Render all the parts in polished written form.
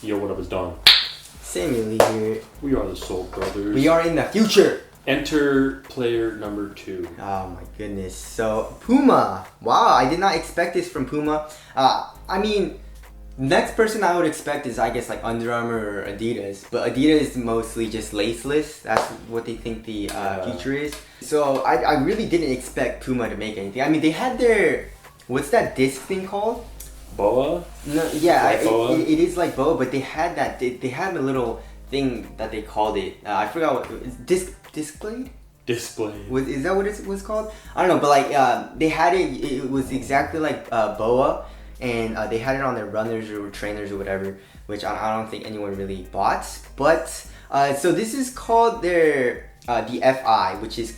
Yo, what up, it's Don. Samuel here. We are the Soul Brothers. We are in the future. Enter player number 2. Oh my goodness. So, Puma. Wow, I did not expect this from Puma. I mean, next person I would expect is, I guess, like Under Armour or Adidas. But Adidas is mostly just laceless. That's what they think the future is. So, I really didn't expect Puma to make anything. I mean, they had their... What's that disc thing called? Boa? No, yeah, like boa? It is like boa, but they had that. They had a little thing that they called it. I forgot what it was. Display. Is that what it was called? I don't know, but like they had it. It was exactly like boa, and they had it on their runners or trainers or whatever, which I don't think anyone really bought. But so this is called their the FI, which is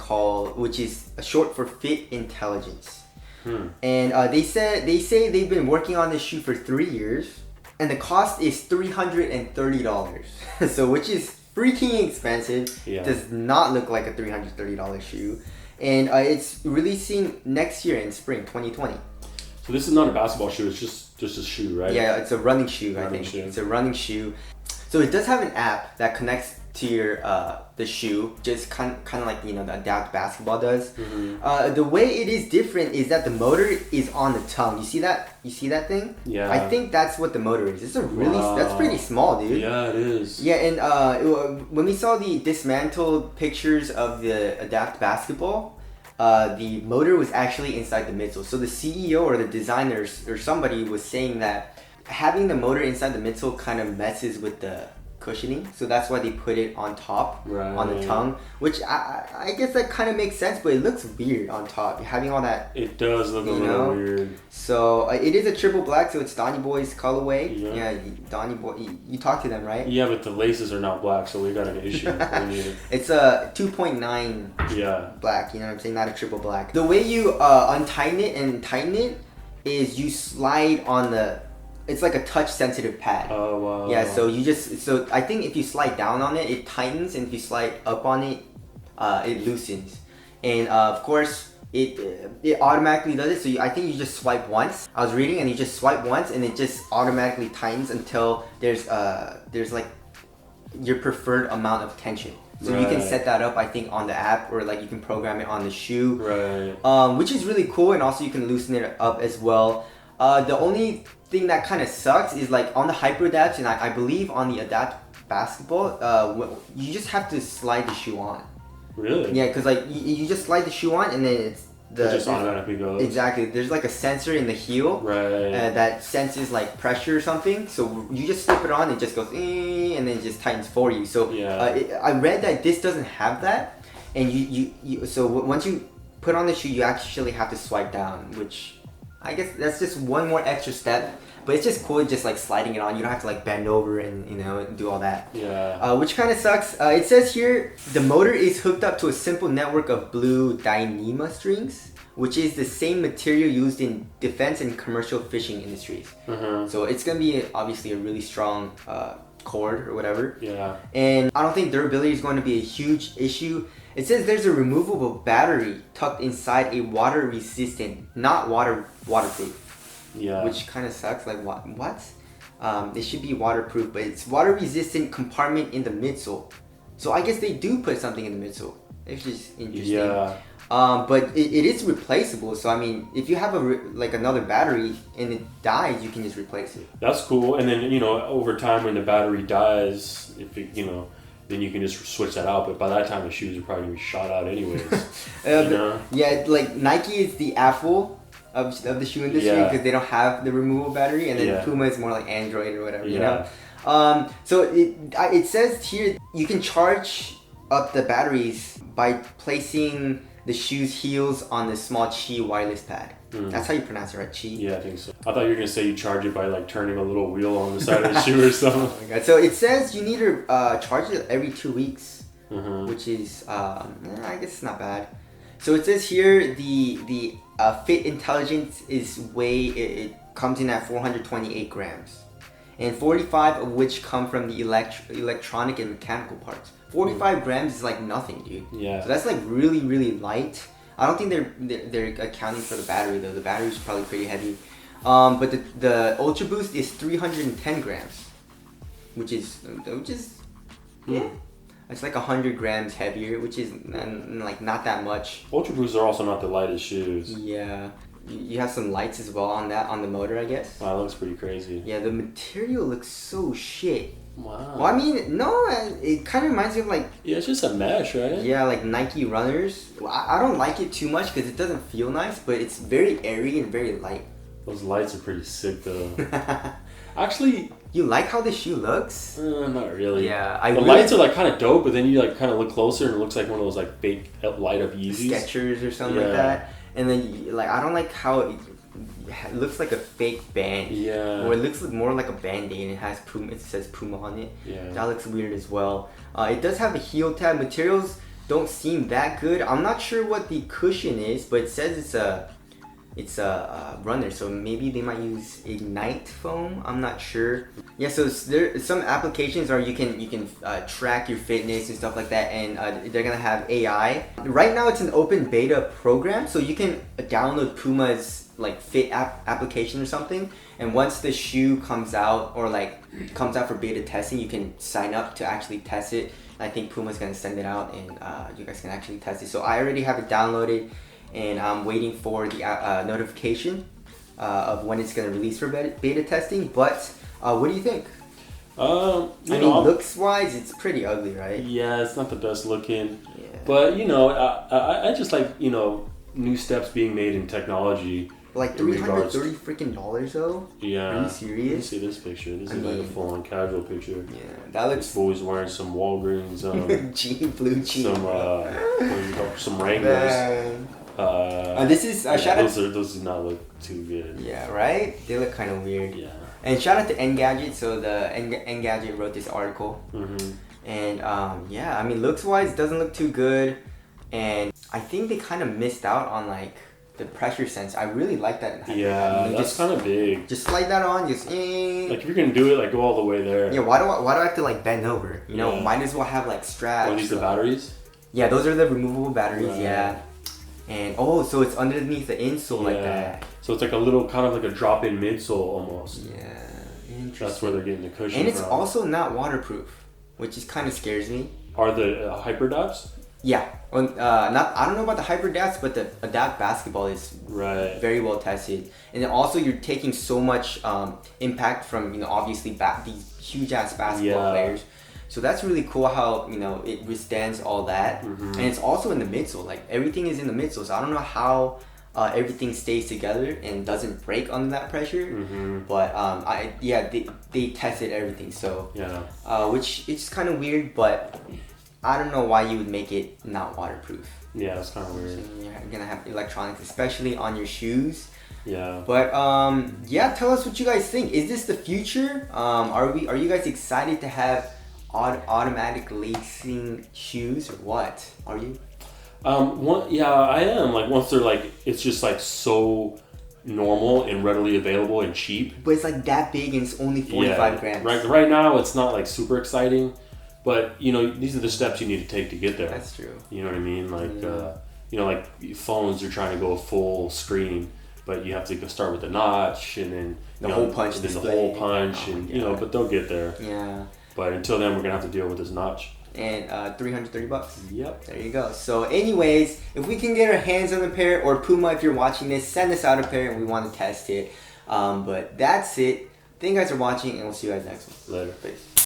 short for Fit Intelligence. And they say they've been working on this shoe for 3 years, and the cost is $330. So which is freaking expensive. Yeah. Does not look like a $330 shoe, and it's releasing next year in spring 2020. So this is not a basketball shoe. It's just a shoe, right? Yeah, it's a running shoe. It's a running shoe. So it does have an app that connects to your the shoe, just kind of like the Adapt Basketball does. The way it is different is that the motor is on the tongue. You see that? You see that thing? Yeah. I think that's what the motor is. It's a really that's pretty small, dude. Yeah, it is. Yeah, and when we saw the dismantled pictures of the Adapt Basketball, the motor was actually inside the midsole. So the CEO or the designers or somebody was saying that having the motor inside the midsole kind of messes with the cushioning, so that's why they put it on top, on the tongue, which I guess that kind of makes sense, but it looks weird on top having all that. It does look a little weird. So it is a triple black, so it's Donny Boy's colorway. Yeah, Donny Boy, you talked to them, right? Yeah, but the laces are not black, so we got an issue. It's a 2.9 black, you know what I'm saying, not a triple black. The way you untighten it and tighten it is you slide on the... It's like a touch sensitive pad. Oh wow. Yeah, so I think if you slide down on it, it tightens, and if you slide up on it, it loosens. And of course, it automatically does it. So I think you just swipe once. I was reading, and you just swipe once, and it just automatically tightens until there's like your preferred amount of tension. So you can set that up, I think, on the app, or like you can program it on the shoe. Right. Which is really cool, and also you can loosen it up as well. The only thing that kind of sucks is like on the Hyper Adapt, and I believe on the Adapt Basketball, you just have to slide the shoe on. Really? Yeah, because like you just slide the shoe on, and then it just automatically goes. Exactly. There's like a sensor in the heel that senses like pressure or something. So you just slip it on, it just goes, and then it just tightens for you. So I read that this doesn't have that, and so once you put on the shoe, you actually have to swipe down, which I guess that's just one more extra step, but it's just cool just like sliding it on. You don't have to like bend over and do all that. Yeah. Which kind of sucks. It says here the motor is hooked up to a simple network of blue Dyneema strings, which is the same material used in defense and commercial fishing industries. So it's gonna be obviously a really strong cord or whatever. Yeah. And I don't think durability is going to be a huge issue. It says there's a removable battery tucked inside a water-resistant, not waterproof. Yeah. Which kind of sucks. Like what? It should be waterproof, but it's water-resistant compartment in the midsole. So I guess they do put something in the midsole. It's just interesting. Yeah. But it is replaceable. So I mean, if you have another battery and it dies, you can just replace it. That's cool. And then over time when the battery dies, if it then you can just switch that out. But by that time, the shoes are probably gonna be shot out anyways. Yeah, like Nike is the Apple of the shoe industry because they don't have the removable battery, and then Puma is more like Android or whatever, you know. So it says here you can charge up the batteries by placing the shoe's heels on the small Qi wireless pad. That's how you pronounce it, right? Qi? Yeah, I think so. I thought you were going to say you charge it by like turning a little wheel on the side of the shoe or something. Oh my God. So it says you need to charge it every 2 weeks, which is, I guess it's not bad. So it says here the Fit Intelligence it comes in at 428 grams. And 45 of which come from the electronic and mechanical parts. 45 grams is like nothing, dude. Yeah. So that's like really, really light. I don't think they're accounting for the battery though. The battery is probably pretty heavy. But the Ultra Boost is 310 grams. which is yeah. It's like 100 grams heavier, which is like not that much. Ultra Boosts are also not the lightest shoes. Yeah. You have some lights as well on the motor, I guess. Wow, that looks pretty crazy. Yeah, the material looks so shit. Wow. Well, I mean, no, it kind of reminds me of like... Yeah, it's just a mesh, right? Yeah, like Nike runners. I don't like it too much because it doesn't feel nice, but it's very airy and very light. Those lights are pretty sick, though. Actually... You like how the shoe looks? Not really. Yeah, the lights are like kind of dope, but then you like kind of look closer and it looks like one of those like fake light up Yeezys. Skechers or something like that. And then like I don't like how it looks like a fake band. Yeah. Or it looks more like a band-aid and it has Puma. It says Puma on it. Yeah. That looks weird as well. It does have a heel tab. Materials don't seem that good. I'm not sure what the cushion is, but it says it's a runner, so maybe they might use Ignite foam. I'm not sure. Yeah, so there some applications are you can track your fitness and stuff like that, and they're gonna have AI. Right now, it's an open beta program, so you can download Puma's like fit application or something, and once the shoe comes out or like comes out for beta testing, you can sign up to actually test it. I think Puma's gonna send it out, and you guys can actually test it. So I already have it downloaded. And I'm waiting for the notification of when it's going to release for beta testing. But what do you think? I mean, looks wise, it's pretty ugly, right? Yeah, it's not the best looking. Yeah. But I just like new steps being made in technology. Like $330 freaking though. Yeah. Are you serious? Let me see this picture. This is like a full-on casual picture. Yeah, that looks. This boy's wearing some Walgreens. Blue jeans. Some Wranglers. This is shout out. Those do not look too good. Yeah, right. They look kind of weird. Yeah. And shout out to Engadget. So the Engadget wrote this article. Mm-hmm. And I mean, looks wise, it doesn't look too good. And I think they kind of missed out on like the pressure sense. I really like that. Yeah, that's kind of big. Just slide that on. Like if you're gonna do it, like go all the way there. Yeah. Why do I have to like bend over? You know, might as well have like straps. Are these the batteries? Yeah, those are the removable batteries. Right. Yeah. And so it's underneath the insole like that. So it's like a little kind of like a drop-in midsole almost. Yeah, interesting. That's where they're getting the cushion And it's from. also not waterproof, which is kind of scares me. Are the Hyperdaps? Yeah, I don't know about the Hyperdaps, but the Adapt basketball is very well tested. And then also you're taking so much impact from obviously these huge ass basketball players. So that's really cool how it withstands all that, and it's also in the midsole. Like everything is in the midsole, so I don't know how everything stays together and doesn't break under that pressure. But they tested everything, so which it's kind of weird, but I don't know why you would make it not waterproof. Yeah, it's kind of weird. So you're gonna have electronics, especially on your shoes. Yeah. But tell us what you guys think. Is this the future? Are you guys excited to have automatic lacing shoes or what? Are you? I am. Like once they're like, it's just like so normal and readily available and cheap. But it's like that big and it's only 45 grams. Right now it's not like super exciting, but these are the steps you need to take to get there. That's true. You know what I mean? Like like phones are trying to go full screen, but you have to go start with the notch and then the hole punch, and then the hole punch, and but they'll get there. Yeah. But until then, we're gonna have to deal with this notch. And $330. Yep. There you go. So, anyways, if we can get our hands on a pair, or Puma, if you're watching this, send us out a pair, and we want to test it. But that's it. Thank you guys for watching, and we'll see you guys next one. Later. Peace.